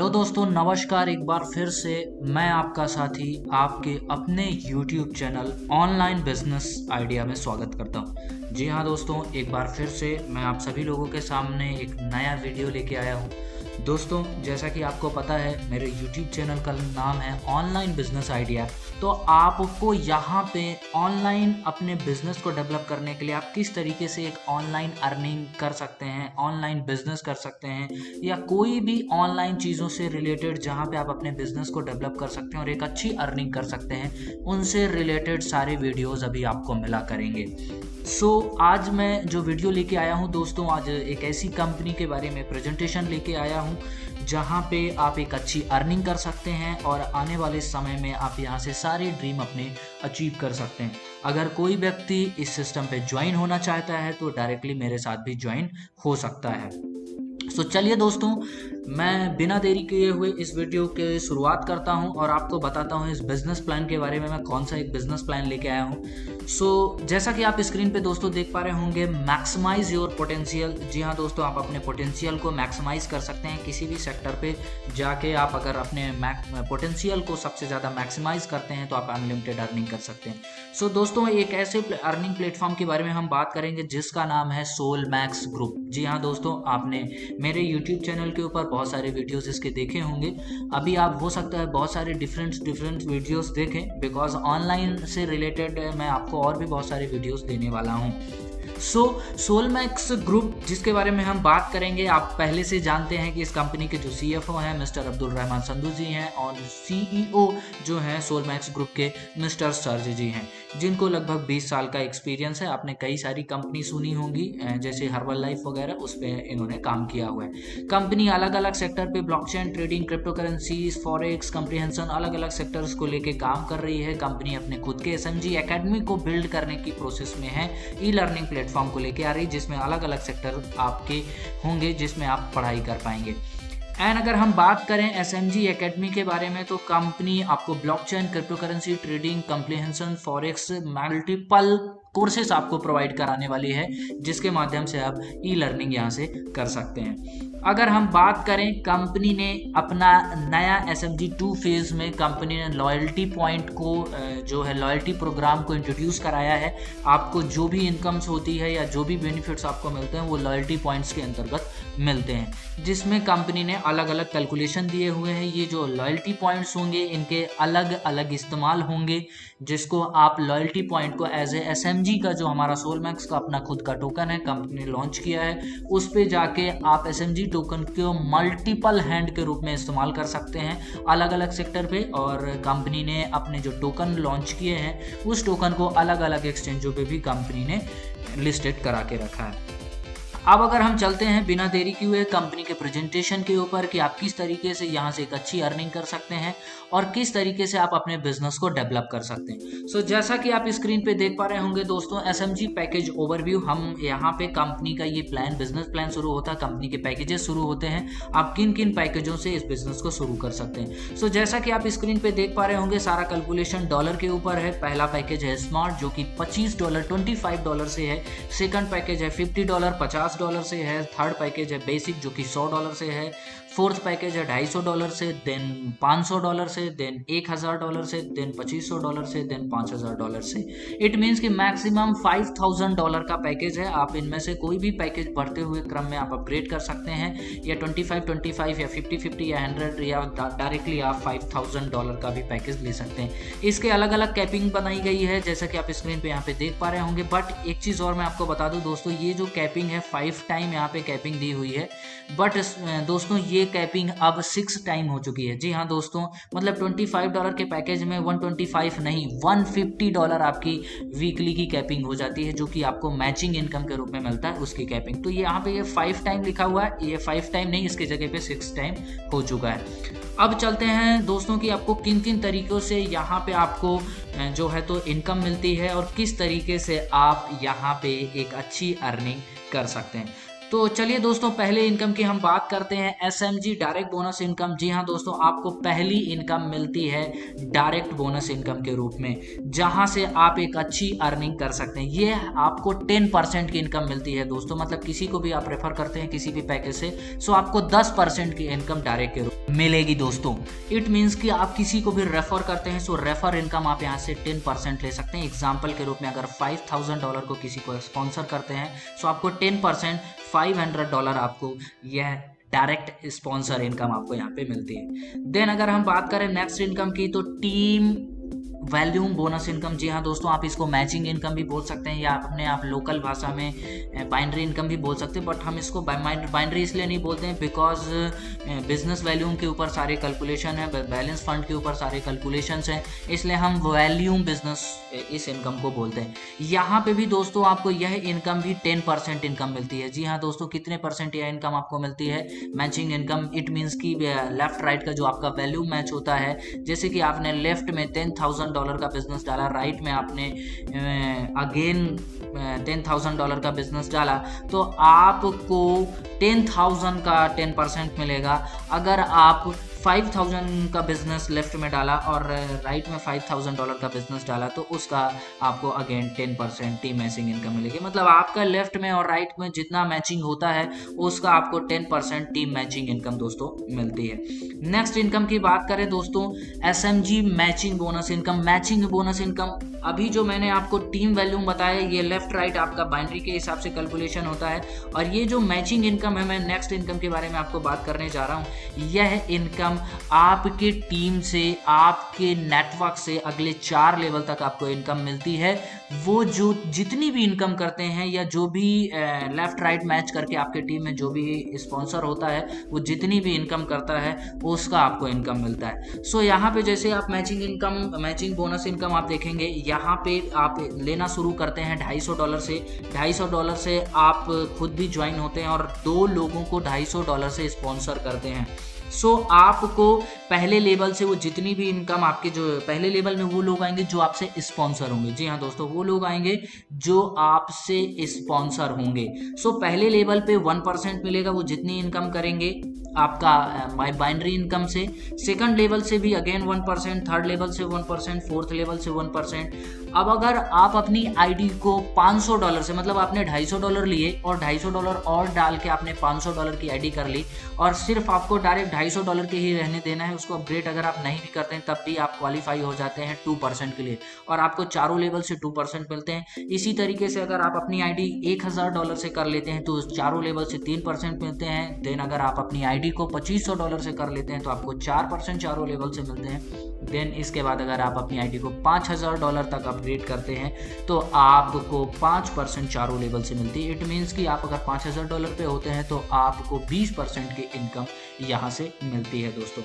Hello दोस्तों, नमस्कार। एक बार फिर से मैं आपका साथी आपके अपने YouTube channel online business idea में स्वागत करता हूं। जी हाँ दोस्तों, एक बार फिर से मैं आप सभी लोगों के सामने एक नया वीडियो लेके आया हूं। दोस्तों, जैसा कि आपको पता है, मेरे YouTube चैनल का नाम है ऑनलाइन बिजनेस आइडिया। तो आपको यहाँ पे ऑनलाइन अपने बिजनेस को डेवलप करने के लिए आप किस तरीके से एक ऑनलाइन अर्निंग कर सकते हैं, ऑनलाइन बिजनेस कर सकते हैं, या कोई भी ऑनलाइन चीज़ों से रिलेटेड जहाँ पे आप अपने बिजनेस को डेवलप कर सकते हैं और एक अच्छी अर्निंग कर सकते हैं, उनसे रिलेटेड सारे वीडियोस अभी आपको मिला करेंगे। आज मैं जो वीडियो लेके आया हूँ दोस्तों, आज एक ऐसी कंपनी के बारे में प्रेजेंटेशन लेके आया हूँ जहाँ पे आप एक अच्छी अर्निंग कर सकते हैं और आने वाले समय में आप यहाँ से सारे ड्रीम अपने अचीव कर सकते हैं। अगर कोई व्यक्ति इस सिस्टम पे ज्वाइन होना चाहता है तो डायरेक्टली मेरे साथ भी ज्वाइन हो सकता है। चलिए दोस्तों, मैं बिना देरी किए हुए इस वीडियो के शुरुआत करता हूं और आपको बताता हूं इस बिजनेस प्लान के बारे में। मैं कौन सा एक बिजनेस प्लान लेके आया हूं। जैसा कि आप स्क्रीन पे दोस्तों देख पा रहे होंगे, मैक्सिमाइज योर पोटेंशियल। जी हाँ दोस्तों, आप अपने पोटेंशियल को मैक्सिमाइज कर सकते हैं। किसी भी सेक्टर पे जाके आप अगर अपने पोटेंशियल को सबसे ज़्यादा मैक्सिमाइज करते हैं तो आप अनलिमिटेड अर्निंग कर सकते हैं। दोस्तों, एक ऐसे अर्निंग प्लेटफॉर्म के बारे में हम बात करेंगे जिसका नाम है सोलमैक्स ग्रुप। जी हाँ दोस्तों, आपने मेरे YouTube चैनल के ऊपर बहुत सारे वीडियोस इसके देखे होंगे। अभी आप हो सकता है बहुत सारे डिफरेंट वीडियोस देखें, बिकॉज ऑनलाइन से रिलेटेड मैं आपको और भी बहुत सारे वीडियोस देने वाला हूं। सोलमैक्स ग्रुप जिसके बारे में हम बात करेंगे, आप पहले से जानते हैं कि इस कंपनी के जो CFO हैं मिस्टर अब्दुल रहमान संधू जी हैं और CEO जो हैं सोलमैक्स ग्रुप के मिस्टर सर्ज जी हैं, जिनको लगभग 20 साल का एक्सपीरियंस है। आपने कई सारी कंपनी सुनी होंगी, जैसे हर्बल लाइफ वगैरह, उस पर इन्होंने काम किया हुआ है। कंपनी अलग अलग सेक्टर पे blockchain trading, crypto currencies, forex, comprehension, अलग अलग सेक्टर्स को लेके काम कर रही है। कंपनी अपने खुद के SMG एकेडमी को बिल्ड करने की प्रोसेस में है, ई लर्निंग प्लेटफॉर्म को लेके आ रही, जिसमें अलग अलग सेक्टर आपके होंगे जिसमें आप पढ़ाई कर पाएंगे। एंड अगर हम बात करें SMG एकेडमी के बारे में, तो कंपनी आपको blockchain, crypto currency trading, comprehension, forex, multiple courses आपको प्रोवाइड कराने वाली है, जिसके माध्यम से आप ई लर्निंग यहाँ से कर सकते हैं। अगर हम बात करें, कंपनी ने अपना नया SMG 2 फेज में कंपनी ने लॉयल्टी पॉइंट को जो है लॉयल्टी प्रोग्राम को इंट्रोड्यूस कराया है। आपको जो भी इनकम्स होती है या जो भी बेनिफिट्स आपको मिलते हैं वो लॉयल्टी पॉइंट्स के अंतर्गत मिलते हैं, जिसमें कंपनी ने अलग अलग कैलकुलेशन दिए हुए हैं। ये जो लॉयल्टी पॉइंट्स होंगे इनके अलग अलग इस्तेमाल होंगे, जिसको आप लॉयल्टी पॉइंट को एज ए SMG का जो हमारा सोलमैक्स का अपना खुद का टोकन है कंपनी ने लॉन्च किया है, उस पे जाके आप SMG टोकन को मल्टीपल हैंड के रूप में इस्तेमाल कर सकते हैं अलग अलग सेक्टर पे। और कंपनी ने अपने जो टोकन लॉन्च किए हैं उस टोकन को अलग अलग एक्सचेंजों पे भी कंपनी ने लिस्टेड करा के रखा है। अब अगर हम चलते हैं बिना देरी किए हुए कंपनी के प्रेजेंटेशन के ऊपर कि आप किस तरीके से यहाँ से एक अच्छी अर्निंग कर सकते हैं और किस तरीके से आप अपने बिजनेस को डेवलप कर सकते हैं। जैसा कि आप स्क्रीन पे देख पा रहे होंगे दोस्तों, SMG पैकेज ओवरव्यू। हम यहाँ पे कंपनी का ये प्लान, बिजनेस प्लान शुरू होता है, कंपनी के पैकेजेस शुरू होते हैं, आप किन किन पैकेजों से इस बिजनेस को शुरू कर सकते हैं। जैसा कि आप स्क्रीन पे देख पा रहे होंगे, सारा कैलकुलेशन डॉलर के ऊपर है। पहला पैकेज है स्मार्ट, जो कि $25 $25 से है। सेकंड पैकेज है $50 $50 से है। थर्ड पैकेज है बेसिक, जो कि $100 से है। फोर्थ पैकेज है $250 से, देन $500 से, देन $1000 से, देन $2500 से, देन $5000 से। इट मीन्स कि मैक्सिमम $5000 का पैकेज है। आप इनमें से कोई भी पैकेज बढ़ते हुए क्रम में आप अपग्रेड कर सकते हैं, या 25-25 या 50-50 या 100, या डायरेक्टली आप $5000 का भी पैकेज ले सकते हैं। इसके अलग अलग कैपिंग बनाई गई है, जैसा कि आप स्क्रीन पे यहाँ पे देख पा रहे होंगे। बट एक चीज़ और मैं आपको बता दूं दोस्तों, ये जो कैपिंग है 5 टाइम यहाँ पे कैपिंग दी हुई है, बट दोस्तों ये कैपिंग अब 6 टाइम हो चुकी है। जी हाँ दोस्तों, मतलब $25 के पैकेज में 125 नहीं, $150 आपकी वीकली की कैपिंग हो जाती है, जो कि आपको मैचिंग इनकम के रूप में मिलता है उसकी कैपिंग। तो ये यहाँ पे ये 5 टाइम लिखा हुआ है, ये 5 टाइम नहीं, इसके जगह पे 6 टाइम हो चुका है। अब चलते हैं दोस्तों कि आपको किन किन तरीकों से यहाँ पे आपको जो है तो इनकम मिलती है और किस तरीके से आप यहाँ पे एक अच्छी अर्निंग कर सकते हैं। तो चलिए दोस्तों, पहले इनकम की हम बात करते हैं, एसएमजी डायरेक्ट बोनस इनकम। जी हाँ दोस्तों, आपको पहली इनकम मिलती है डायरेक्ट बोनस इनकम के रूप में, जहां से आप एक अच्छी अर्निंग कर सकते हैं। ये आपको 10% की इनकम मिलती है दोस्तों, मतलब किसी को भी आप रेफर करते हैं किसी भी पैकेज से, सो आपको 10% की इनकम डायरेक्ट के रूप में मिलेगी दोस्तों। इट मीन्स कि आप किसी को भी रेफर करते हैं, सो रेफर इनकम आप यहाँ से 10% ले सकते हैं। एग्जाम्पल के रूप में अगर $5,000 को किसी को स्पॉन्सर करते हैं, सो आपको 10% $500 आपको यह डायरेक्ट स्पॉन्सर इनकम आपको यहाँ पे मिलती है। देन अगर हम बात करें नेक्स्ट इनकम की, तो टीम वैल्यूम बोनस इनकम। जी हाँ दोस्तों, आप इसको मैचिंग इनकम भी बोल सकते हैं, या अपने आप लोकल भाषा में बाइनरी इनकम भी बोल सकते हैं, बट हम इसको बाइनरी इसलिए नहीं बोलते हैं बिकॉज बिजनेस वैल्यूम के ऊपर सारे कैलकुलेशन है, बैलेंस फंड के ऊपर सारे कैलकुलेशंस हैं, इसलिए हम वैल्यूम बिजनेस इस इनकम को बोलते हैं। यहाँ पे भी दोस्तों आपको यह इनकम भी 10% इनकम मिलती है। जी हाँ दोस्तों, कितने परसेंट यह इनकम आपको मिलती है? Matching income. इट मीन्स कि लेफ्ट राइट का जो आपका वैल्यू मैच होता है, जैसे कि आपने लेफ्ट में $10,000 का बिजनेस डाला, राइट में आपने अगेन $10,000 का बिजनेस डाला, तो आपको 10,000 का 10% मिलेगा। अगर आप 5,000 का बिजनेस लेफ्ट में डाला और राइट में $5,000 का बिजनेस डाला, तो उसका आपको अगेन 10% टीम मैचिंग इनकम मिलेगी। मतलब आपका लेफ्ट में और राइट में जितना मैचिंग होता है उसका आपको 10% टीम मैचिंग इनकम दोस्तों मिलती है। नेक्स्ट इनकम की बात करें दोस्तों, SMG matching bonus income. Matching bonus income, अभी जो मैंने आपको टीम वैल्यूम बताया, ये लेफ्ट राइट आपका बाइनरी के हिसाब से कैलकुलेशन होता है, और ये जो मैचिंग इनकम है, मैं नेक्स्ट इनकम के बारे में आपको बात करने जा रहा हूँ। यह इनकम आपके टीम से, आपके नेटवर्क से अगले 4 लेवल तक आपको इनकम मिलती है। वो जो जितनी भी इनकम करते हैं, या जो भी लेफ्ट राइट मैच करके आपके टीम में जो भी स्पॉन्सर होता है, वो जितनी भी इनकम करता है उसका आपको इनकम मिलता है। सो यहाँ पे जैसे आप matching income, matching bonus income आप देखेंगे, यहाँ पे आप लेना शुरू करते हैं $250 से। $250 से आप खुद भी ज्वाइन होते हैं और 2 लोगों को $250 से स्पॉन्सर करते हैं। सो आपको पहले लेवल से वो जितनी भी इनकम आपके, जो पहले लेवल में वो लोग आएंगे जो आपसे स्पॉन्सर होंगे। जी हाँ दोस्तों, वो लोग आएंगे जो आपसे स्पॉन्सर होंगे। सो पहले लेवल पे 1% मिलेगा, वो जितनी इनकम करेंगे आपका बाइनरी इनकम से। सेकंड लेवल से भी अगेन 1%, थर्ड लेवल से 1%, फोर्थ लेवल से 1%। अब अगर आप अपनी आईडी को $500 से, मतलब आपने $250 लिए और $250 और डाल के आपने $500 की आईडी कर ली, और सिर्फ आपको डायरेक्ट $250 के ही रहने देना है, उसको अपग्रेड अगर आप नहीं भी करते हैं तब भी आप क्वालिफाई हो जाते हैं 2% के लिए, और आपको चारों लेवल से 2% मिलते हैं। इसी तरीके से अगर आप अपनी आईडी $1,000 से कर लेते हैं तो चारों लेवल से 3% मिलते हैं। देन अगर आप अपनी आईडी को $2,500 से कर लेते हैं तो आपको 4% चारों लेवल से मिलते हैं। देन इसके बाद अगर आप अपनी आईडी को $5,000 तक अपग्रेड करते हैं तो आपको 5% चारों लेवल से मिलती है। इट मीन्स कि आप अगर $5,000 पे होते हैं तो आपको 20% की इनकम यहाँ से मिलती है दोस्तों।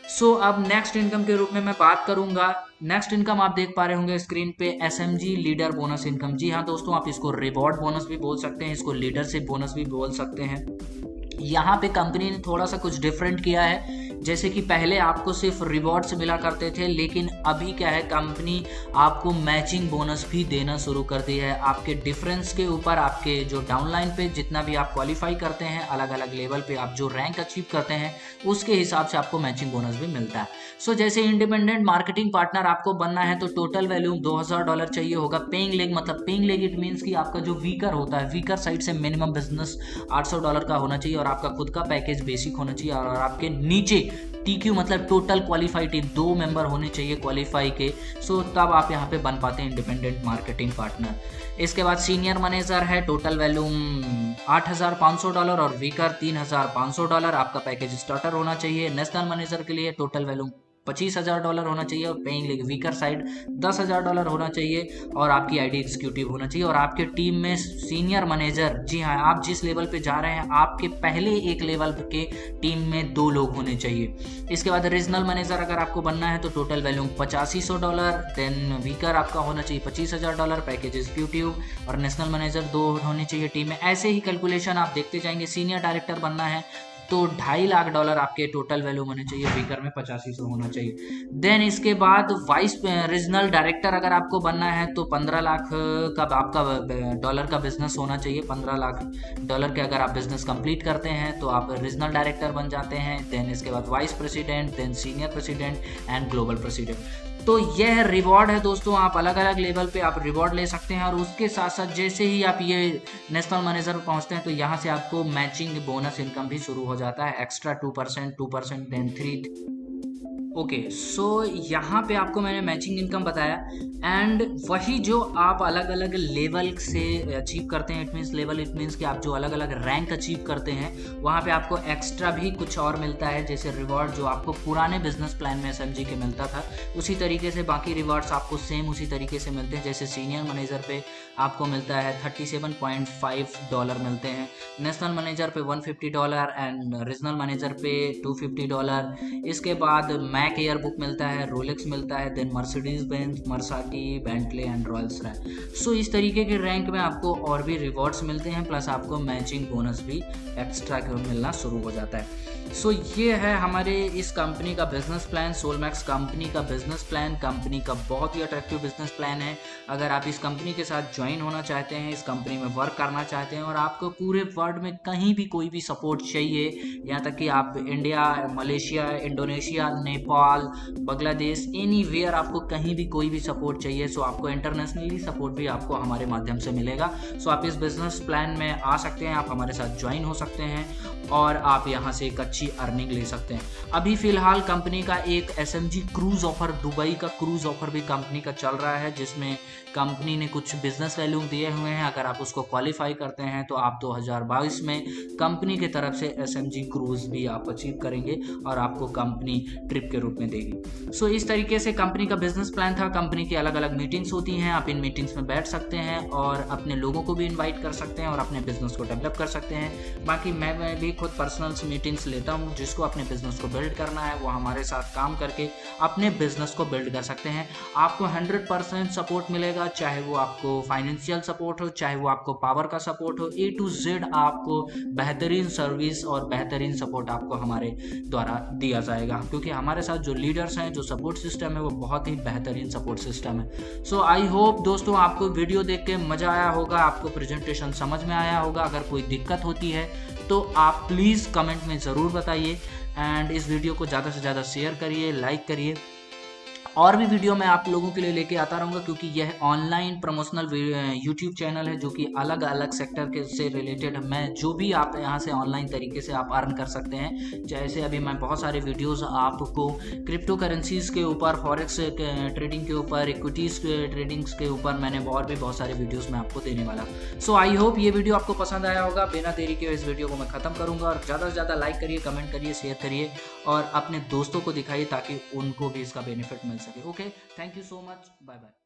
सो अब नेक्स्ट इनकम के रूप में मैं बात करूंगा। नेक्स्ट इनकम आप देख पा रहे होंगे स्क्रीन पे, एसएमजी लीडर बोनस इनकम। जी हाँ दोस्तों, आप इसको रिवॉर्ड बोनस भी बोल सकते हैं, इसको लीडरशिप बोनस भी बोल सकते हैं। यहाँ पे कंपनी ने थोड़ा सा कुछ डिफरेंट किया है, जैसे कि पहले आपको सिर्फ रिवॉर्ड्स मिला करते थे, लेकिन अभी क्या है, कंपनी आपको मैचिंग बोनस भी देना शुरू कर दी है। आपके डिफरेंस के ऊपर, आपके जो डाउनलाइन पे जितना भी आप क्वालिफाई करते हैं, अलग अलग लेवल पे आप जो रैंक अचीव करते हैं, उसके हिसाब से आपको मैचिंग बोनस भी मिलता है। सो जैसे इंडिपेंडेंट मार्केटिंग पार्टनर आपको बनना है तो टोटल वैल्यू $2,000 चाहिए होगा। पेइंग लेग, मतलब पेइंग लेग इट मीन्स कि आपका जो वीकर होता है, वीकर साइड से मिनिमम बिजनेस $800 का होना चाहिए, और आपका खुद का पैकेज बेसिक होना चाहिए, और आपके नीचे TQ मतलब टोटल क्वालिफाई टीम 2 मेंबर होने चाहिए क्वालिफाई के। सो तब आप यहाँ पे बन पाते हैं इंडिपेंडेंट मार्केटिंग पार्टनर। इसके बाद सीनियर मैनेजर है, टोटल वैल्यू $8,500 और वीकर $3,500। आपका पैकेज स्टार्टर होना चाहिए। नेशनल मैनेजर के लिए टोटल वैल्यू $25,000 होना चाहिए, और पेइंग लेग वीकर साइड $10,000 होना चाहिए, और आपकी आईडी एग्जीक्यूटिव होना चाहिए। और आपके टीम में सीनियर मैनेजर, जी हाँ, आप जिस लेवल पे जा रहे हैं आपके पहले एक लेवल के टीम में 2 लोग होने चाहिए। इसके बाद रीजनल मैनेजर अगर आपको बनना है तो टोटल वैल्यू $8500। देन वीकर आपका होना चाहिए $25,000, पैकेज एग्जीक्यूटिव और नेशनल मैनेजर 2 होने चाहिए टीम में। ऐसे ही कैलकुलेशन आप देखते जाएंगे। सीनियर डायरेक्टर बनना है तो $2.5 लाख आपके टोटल वैल्यू होने चाहिए, बीकर में 8500 होना चाहिए। देन इसके बाद वाइस रीजनल डायरेक्टर अगर आपको बनना है तो 15 लाख का आपका डॉलर का बिजनेस होना चाहिए। 15 लाख डॉलर के अगर आप बिजनेस कंप्लीट करते हैं तो आप रीजनल डायरेक्टर बन जाते हैं। देन इसके बाद vice president, then senior president and global president. तो यह रिवॉर्ड है दोस्तों, आप अलग अलग लेवल पे आप रिवॉर्ड ले सकते हैं। और उसके साथ साथ जैसे ही आप ये नेशनल मैनेजर पर पहुंचते हैं तो यहाँ से आपको मैचिंग बोनस इनकम भी शुरू हो जाता है, एक्स्ट्रा 2%, देन 3। ओके सो यहाँ पे आपको मैंने मैचिंग इनकम बताया। एंड वही जो आप अलग अलग लेवल से अचीव करते हैं, इट मीन्स कि आप जो अलग अलग रैंक अचीव करते हैं वहाँ पे आपको एक्स्ट्रा भी कुछ और मिलता है, जैसे रिवॉर्ड जो आपको पुराने बिजनेस प्लान में SMG के मिलता था उसी तरीके से बाकी रिवॉर्ड्स आपको सेम उसी तरीके से मिलते हैं। जैसे सीनियर मैनेजर पे आपको मिलता है $37.5 मिलते हैं, नेशनल मैनेजर पे $150 एंड रीजनल मैनेजर पे $250। इसके बाद मैक एयर बुक मिलता है, रोलेक्स मिलता है, then Mercedes Benz, Maserati, Bentley and Rolls Royce. So इस तरीके के रैंक में आपको और भी रिवॉर्ड्स मिलते हैं, प्लस आपको मैचिंग बोनस भी एक्स्ट्रा मिलना शुरू हो जाता है। सो ये है हमारे इस कंपनी का बिजनेस प्लान, सोलमैक्स कंपनी का बिजनेस प्लान। कंपनी का बहुत ही अट्रैक्टिव बिजनेस प्लान है। अगर आप इस कंपनी के साथ ज्वाइन होना चाहते हैं, इस कंपनी में वर्क करना चाहते हैं और आपको पूरे वर्ल्ड में कहीं भी कोई भी सपोर्ट चाहिए, यहाँ तक कि आप India, Malaysia, Indonesia, Nepal, Bangladesh, anywhere आपको कहीं भी कोई भी सपोर्ट चाहिए, सो आपको इंटरनेशनली सपोर्ट भी आपको हमारे माध्यम से मिलेगा। सो आप इस बिजनेस प्लान में आ सकते हैं, आप हमारे साथ ज्वाइन हो सकते हैं और आप यहाँ से एक अच्छी अर्निंग ले सकते हैं। अभी फिलहाल कंपनी का एक SMG क्रूज ऑफर, दुबई का क्रूज ऑफर भी कंपनी का चल रहा है, जिसमें कंपनी ने कुछ बिजनेस वैल्यू दिए हुए हैं। अगर आप उसको क्वालिफाई करते हैं तो आप 2022 में कंपनी की तरफ से SMG क्रूज भी आप अचीव करेंगे और आपको कंपनी ट्रिप के रूप में देगी। सो इस तरीके से कंपनी का बिजनेस प्लान था। कंपनी की अलग अलग मीटिंग्स होती हैं, आप इन मीटिंग्स में बैठ सकते हैं और अपने लोगों को भी इन्वाइट कर सकते हैं और अपने बिजनेस को डेवलप कर सकते हैं। बाकी मैं भी खुद पर्सनल मीटिंग्स लेता हूँ, जिसको अपने बिजनेस को बिल्ड करना है वो हमारे साथ काम करके अपने बिजनेस को बिल्ड कर सकते हैं। आपको 100% सपोर्ट मिलेगा, चाहे वो आपको फाइनेंशियल सपोर्ट हो, चाहे वो आपको पावर का सपोर्ट हो, A to Z आपको बेहतरीन सर्विस और बेहतरीन सपोर्ट आपको हमारे द्वारा दिया जाएगा, क्योंकि हमारे साथ जो लीडर्स हैं, जो सपोर्ट सिस्टम है वो बहुत ही बेहतरीन सपोर्ट सिस्टम है। सो आई होप दोस्तों आपको वीडियो देख के मज़ा आया होगा, आपको प्रेजेंटेशन समझ में आया होगा। अगर कोई दिक्कत होती है तो आप प्लीज़ कमेंट में ज़रूर बताइए एंड इस वीडियो को ज़्यादा से ज़्यादा शेयर करिए, लाइक करिए। और भी वीडियो मैं आप लोगों के लिए लेके आता रहूँगा, क्योंकि यह ऑनलाइन प्रमोशनल यूट्यूब चैनल है जो कि अलग अलग सेक्टर के से रिलेटेड मैं जो भी आप यहाँ से ऑनलाइन तरीके से आप अर्न कर सकते हैं। जैसे अभी मैं बहुत सारे वीडियोस आपको क्रिप्टो करेंसीज के ऊपर, फॉरेक्स ट्रेडिंग के ऊपर, इक्विटीज़ ट्रेडिंग्स के ऊपर मैंने और भी बहुत सारे वीडियोस मैं आपको देने वाला। सो आई होप ये वीडियो आपको पसंद आया होगा। बिना देरी के इस वीडियो को मैं ख़त्म करूँगा और ज़्यादा से ज़्यादा लाइक करिए, कमेंट करिए, शेयर करिए और अपने दोस्तों को दिखाइए ताकि उनको भी इसका बेनिफिट मिल सके। Okay, thank you so much, bye bye.